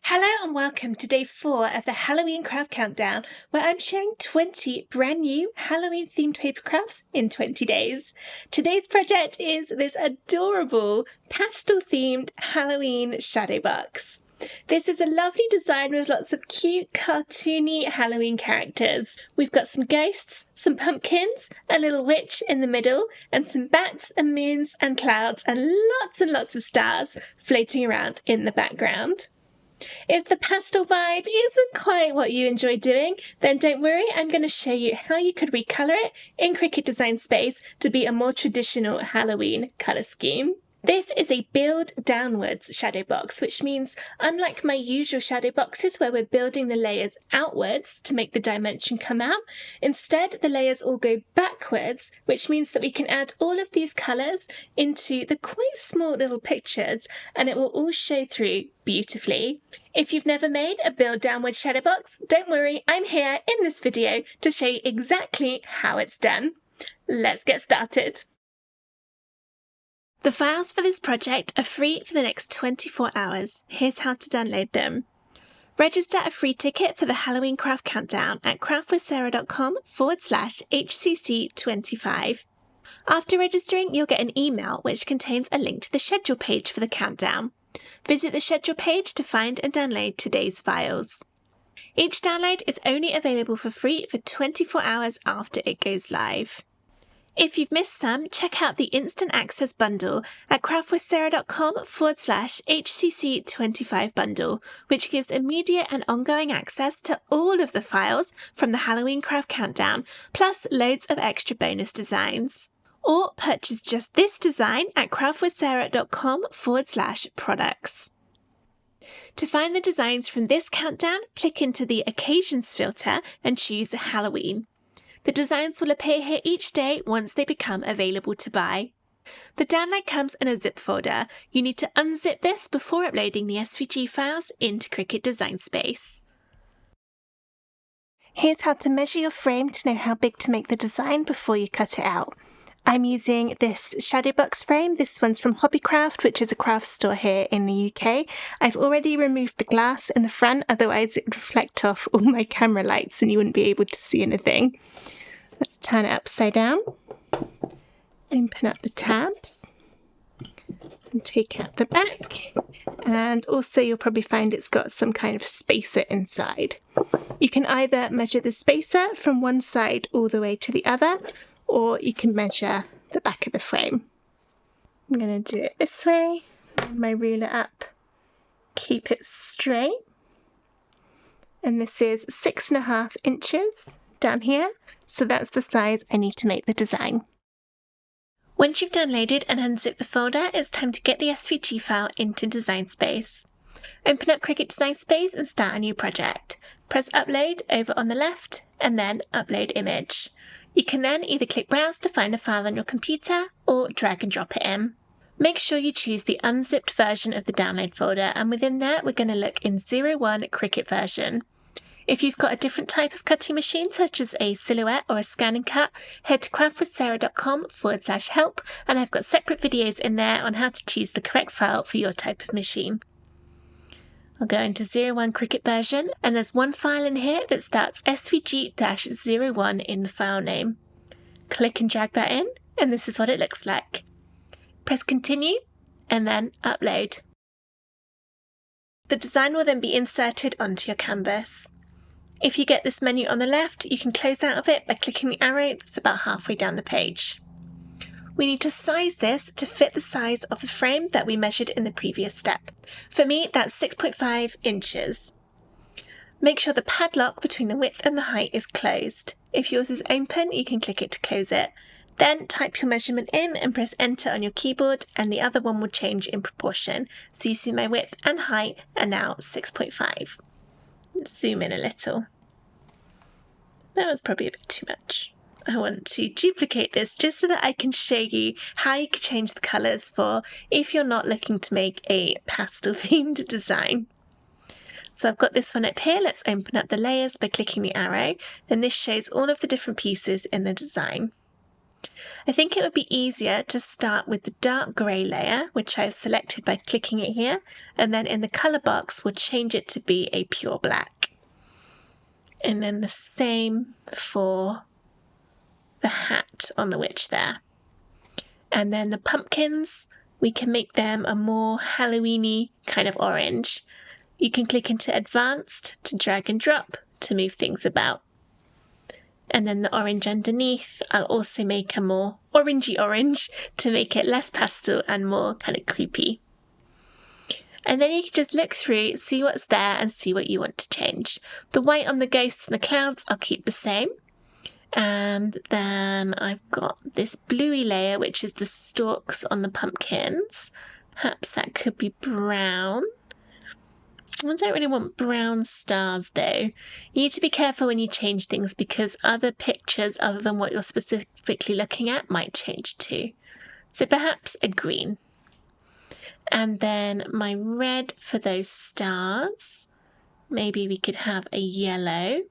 Hello and welcome to day 4 of the Halloween Craft Countdown, where I'm sharing 20 brand new Halloween themed paper crafts in 20 days. Today's project is this adorable pastel themed Halloween shadow box. This is a lovely design with lots of cute cartoony Halloween characters. We've got some ghosts, some pumpkins, a little witch in the middle, and some bats and moons and clouds and lots of stars floating around in the background. If the pastel vibe isn't quite what you enjoy doing, then don't worry, I'm going to show you how you could recolour it in Cricut Design Space to be a more traditional Halloween colour scheme. This is a build downwards shadow box, which means unlike my usual shadow boxes where we're building the layers outwards to make the dimension come out, instead the layers all go backwards, which means that we can add all of these colours into the quite small little pictures and it will all show through beautifully. If you've never made a build downward shadow box, don't worry, I'm here in this video to show you exactly how it's done. Let's get started. The files for this project are free for the next 24 hours. Here's how to download them. Register a free ticket for the Halloween Craft Countdown at craftwithsarah.com/HCC25. After registering, you'll get an email which contains a link to the schedule page for the countdown. Visit the schedule page to find and download today's files. Each download is only available for free for 24 hours after it goes live. If you've missed some, check out the Instant Access Bundle at craftwithsarah.com/HCC25 bundle, which gives immediate and ongoing access to all of the files from the Halloween Craft Countdown, plus loads of extra bonus designs. Or purchase just this design at craftwithsarah.com/products. To find the designs from this countdown, click into the Occasions filter and choose Halloween. The designs will appear here each day once they become available to buy. The download comes in a zip folder. You need to unzip this before uploading the SVG files into Cricut Design Space. Here's how to measure your frame to know how big to make the design before you cut it out. I'm using this shadow box frame. This one's from Hobbycraft, which is a craft store here in the UK. I've already removed the glass in the front, otherwise it would reflect off all my camera lights and you wouldn't be able to see anything. Let's turn it upside down, open up the tabs and take out the back. And also you'll probably find it's got some kind of spacer inside. You can either measure the spacer from one side all the way to the other, or you can measure the back of the frame. I'm going to do it this way, line my ruler up, keep it straight, and this is 6.5 inches down here, so that's the size I need to make the design. Once you've downloaded and unzipped the folder, it's time to get the SVG file into Design Space. Open up Cricut Design Space and start a new project. Press Upload over on the left and then Upload Image. You can then either click Browse to find a file on your computer or drag and drop it in. Make sure you choose the unzipped version of the download folder, and within there we're going to look in 01 Cricut version. If you've got a different type of cutting machine, such as a Silhouette or a Scan and Cut, head to craftwithsarah.com/help, and I've got separate videos in there on how to choose the correct file for your type of machine. I'll go into 01 Cricut version, and there's one file in here that starts SVG-01 in the file name. Click and drag that in, and this is what it looks like. Press Continue, and then Upload. The design will then be inserted onto your canvas. If you get this menu on the left, you can close out of it by clicking the arrow that's about halfway down the page. We need to size this to fit the size of the frame that we measured in the previous step. For me, that's 6.5 inches. Make sure the padlock between the width and the height is closed. If yours is open, you can click it to close it. Then type your measurement in and press Enter on your keyboard, and the other one will change in proportion. So you see my width and height are now 6.5. Let's zoom in a little. That was probably a bit too much. I want to duplicate this just so that I can show you how you can change the colours for if you're not looking to make a pastel themed design. So I've got this one up here. Let's open up the layers by clicking the arrow. Then this shows all of the different pieces in the design. I think it would be easier to start with the dark grey layer, which I've selected by clicking it here, and then in the colour box we'll change it to be a pure black. And then the same for the hat on the witch there. And then the pumpkins, we can make them a more Halloween-y kind of orange. You can click into Advanced to drag and drop to move things about. And then the orange underneath, I'll also make a more orangey orange to make it less pastel and more kind of creepy. And then you can just look through, see what's there and see what you want to change. The white on the ghosts and the clouds I'll keep the same. And then I've got this bluey layer, which is the stalks on the pumpkins. Perhaps that could be brown. I don't really want brown stars though. You need to be careful when you change things because other pictures other than what you're specifically looking at might change too. So perhaps a green. And then my red for those stars, maybe we could have a yellow.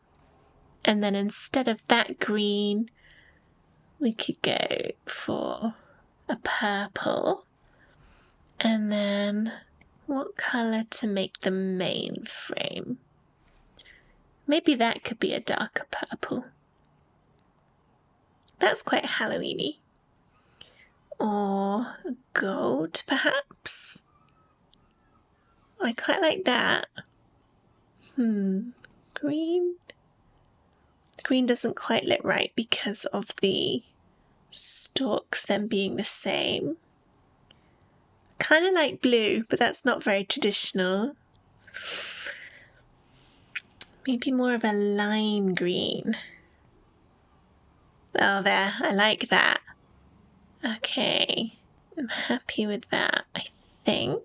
And then instead of that green, we could go for a purple. And then what colour to make the main frame? Maybe that could be a darker purple. That's quite Halloween-y. Or gold, perhaps? I quite like that. Green? Green doesn't quite look right because of the stalks then being the same. Kind of like blue, but that's not very traditional. Maybe more of a lime green. Oh, there, I like that. Okay, I'm happy with that, I think.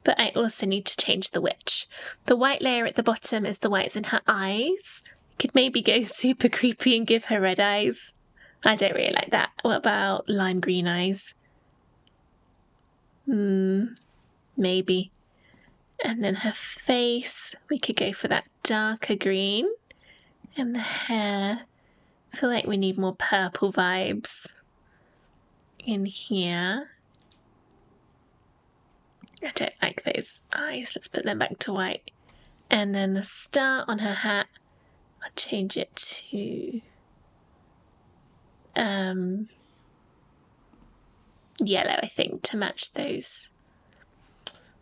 But I also need to change the witch. The white layer at the bottom is the whites in her eyes. Could maybe go super creepy and give her red eyes. I don't really like that. What about lime green eyes? Maybe. And then her face, we could go for that darker green. And the hair, I feel like we need more purple vibes in here. I don't like those eyes. Let's put them back to white. And then the star on her hat, I'll change it to yellow, I think, to match those.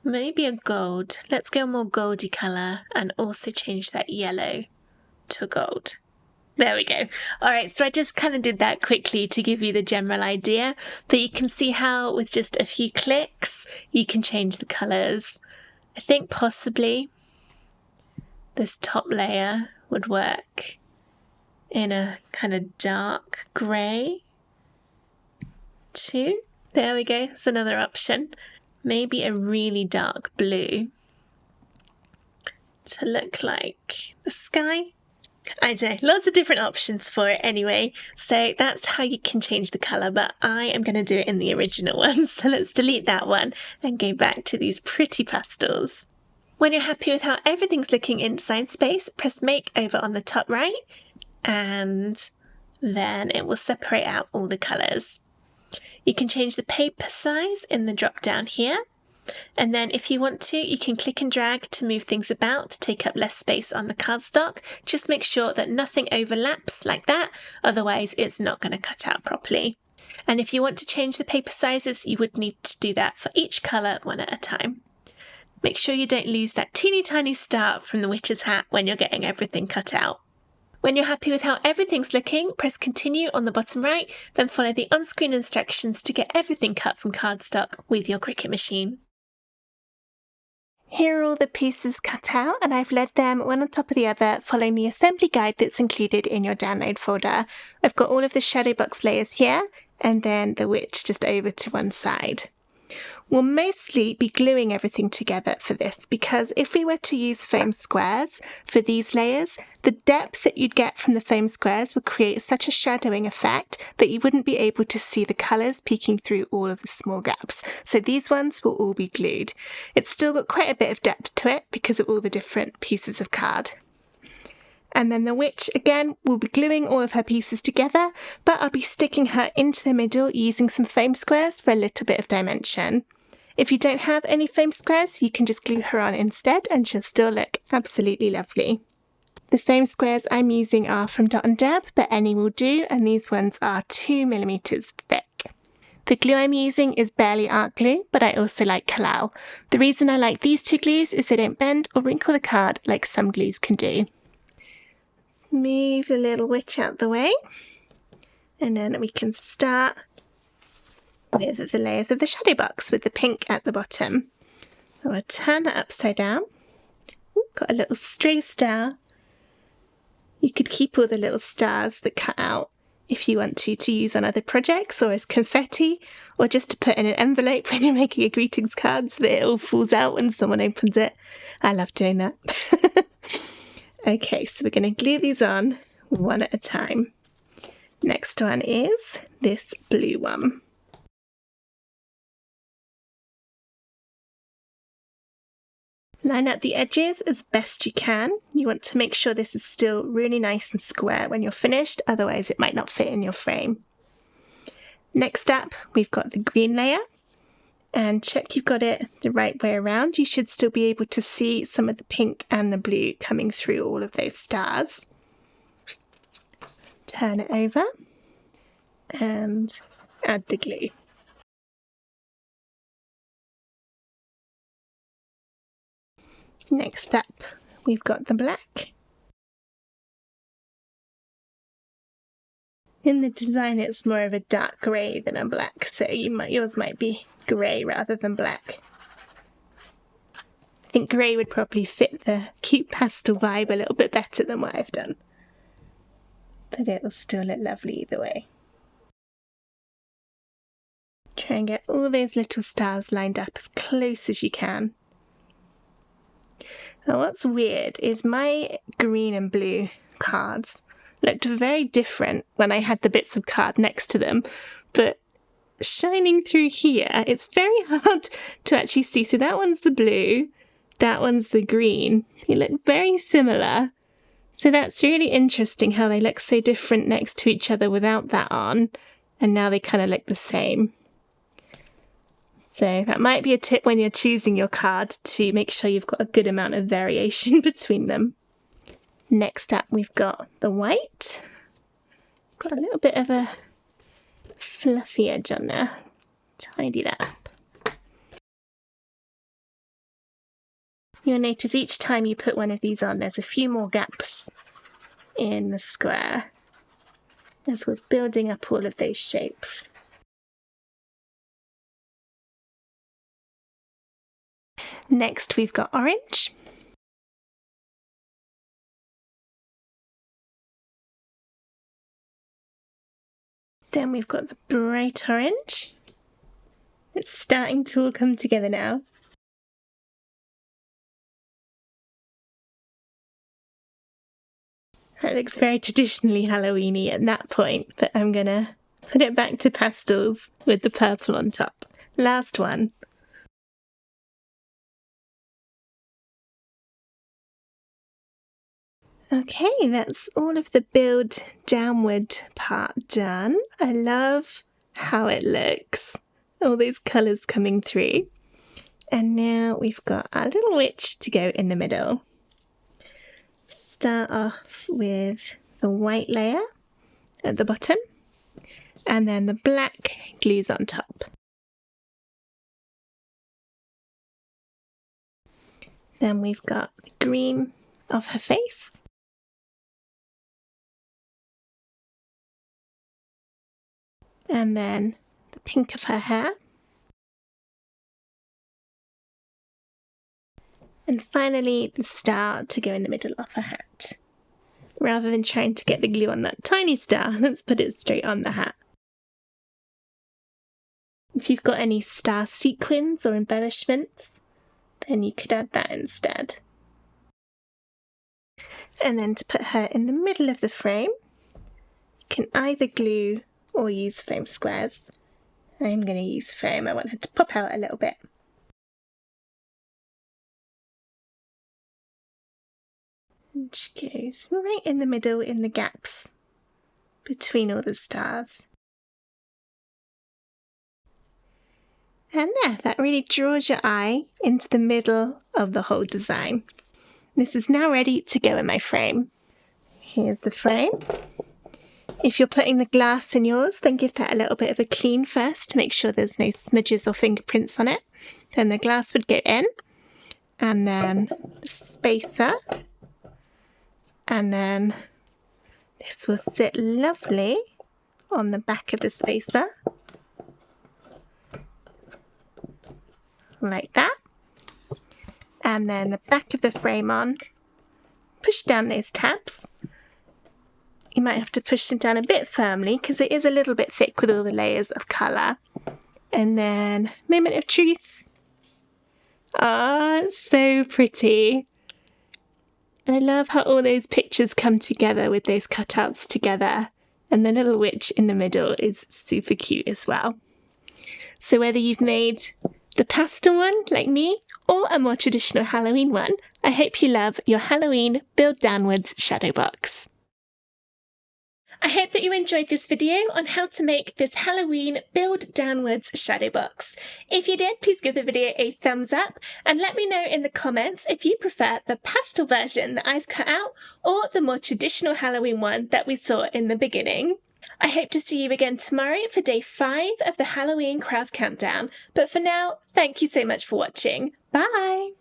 Maybe a gold. Let's go more goldy colour and also change that yellow to a gold. There we go. All right, so I just kind of did that quickly to give you the general idea, but you can see how with just a few clicks you can change the colours. I think possibly this top layer would work in a kind of dark grey too. There we go, that's another option. Maybe a really dark blue to look like the sky. I don't know, lots of different options for it anyway. So that's how you can change the colour, but I am going to do it in the original one. So let's delete that one and go back to these pretty pastels. When you're happy with how everything's looking in Design Space, press Make over on the top right, and then it will separate out all the colours. You can change the paper size in the drop down here. And then if you want to, you can click and drag to move things about to take up less space on the cardstock. Just make sure that nothing overlaps like that, otherwise it's not going to cut out properly. And if you want to change the paper sizes, you would need to do that for each colour one at a time. Make sure you don't lose that teeny tiny start from the witch's hat when you're getting everything cut out. When you're happy with how everything's looking, press Continue on the bottom right, then follow the on-screen instructions to get everything cut from cardstock with your Cricut machine. Here are all the pieces cut out, and I've laid them one on top of the other following the assembly guide that's included in your download folder. I've got all of the shadow box layers here, and then the witch just over to one side. We'll mostly be gluing everything together for this, because if we were to use foam squares for these layers, the depth that you'd get from the foam squares would create such a shadowing effect that you wouldn't be able to see the colours peeking through all of the small gaps. So these ones will all be glued. It's still got quite a bit of depth to it because of all the different pieces of card. And then the witch, again, will be gluing all of her pieces together, but I'll be sticking her into the middle using some foam squares for a little bit of dimension. If you don't have any foam squares, you can just glue her on instead and she'll still look absolutely lovely. The foam squares I'm using are from Dot & Dab, but any will do, and these ones are 2mm thick. The glue I'm using is Barely Art glue, but I also like Kalal. The reason I like these two glues is they don't bend or wrinkle the card like some glues can do. Move the little witch out the way, and then we can start with the layers of the shadow box with the pink at the bottom. So I'll turn that upside down. Ooh, got a little stray star. You could keep all the little stars that cut out if you want to use on other projects or as confetti, or just to put in an envelope when you're making a greetings card so that it all falls out when someone opens it. I love doing that. Okay, so we're going to glue these on one at a time. Next one is this blue one. Line up the edges as best you can. You want to make sure this is still really nice and square when you're finished, otherwise it might not fit in your frame. Next up, we've got the green layer. And check you've got it the right way around. You should still be able to see some of the pink and the blue coming through all of those stars. Turn it over and add the glue. Next up, we've got the black. In the design it's more of a dark grey than a black, so yours might be grey rather than black. I think grey would probably fit the cute pastel vibe a little bit better than what I've done. But it'll still look lovely either way. Try and get all those little stars lined up as close as you can. Now what's weird is my green and blue cards looked very different when I had the bits of card next to them, but shining through here, it's very hard to actually see. So that one's the blue, that one's the green. They look very similar. So that's really interesting how they look so different next to each other without that on, and now they kind of look the same. So that might be a tip when you're choosing your card to make sure you've got a good amount of variation between them. Next up, we've got the white. Got a little bit of a fluffy edge on there. Tidy that up. You'll notice each time you put one of these on, there's a few more gaps in the square as we're building up all of those shapes. Next, we've got orange. Then we've got the bright orange. It's starting to all come together now. That looks very traditionally Halloweeny at that point, but I'm gonna put it back to pastels with the purple on top. Last one. Okay, that's all of the build downward part done. I love how it looks. All those colours coming through. And now we've got our little witch to go in the middle. Start off with the white layer at the bottom, and then the black glues on top. Then we've got the green of her face. And then the pink of her hair. And finally the star to go in the middle of her hat. Rather than trying to get the glue on that tiny star, let's put it straight on the hat. If you've got any star sequins or embellishments, then you could add that instead. And then to put her in the middle of the frame, you can either glue or use foam squares. I'm going to use foam. I want her to pop out a little bit. And she goes right in the middle in the gaps between all the stars. And there, that really draws your eye into the middle of the whole design. This is now ready to go in my frame. Here's the frame. If you're putting the glass in yours, then give that a little bit of a clean first to make sure there's no smudges or fingerprints on it. Then the glass would go in, and then the spacer, and then this will sit lovely on the back of the spacer, like that. And then the back of the frame on, push down those tabs. You might have to push them down a bit firmly because it is a little bit thick with all the layers of colour. And then moment of truth. Ah, it's so pretty. I love how all those pictures come together with those cutouts together. And the little witch in the middle is super cute as well. So whether you've made the pastel one, like me, or a more traditional Halloween one, I hope you love your Halloween Build Downwards shadow box. I hope that you enjoyed this video on how to make this Halloween Build Downwards shadow box. If you did, please give the video a thumbs up and let me know in the comments if you prefer the pastel version that I've cut out or the more traditional Halloween one that we saw in the beginning. I hope to see you again tomorrow for day 5 of the Halloween craft countdown. But for now, thank you so much for watching. Bye!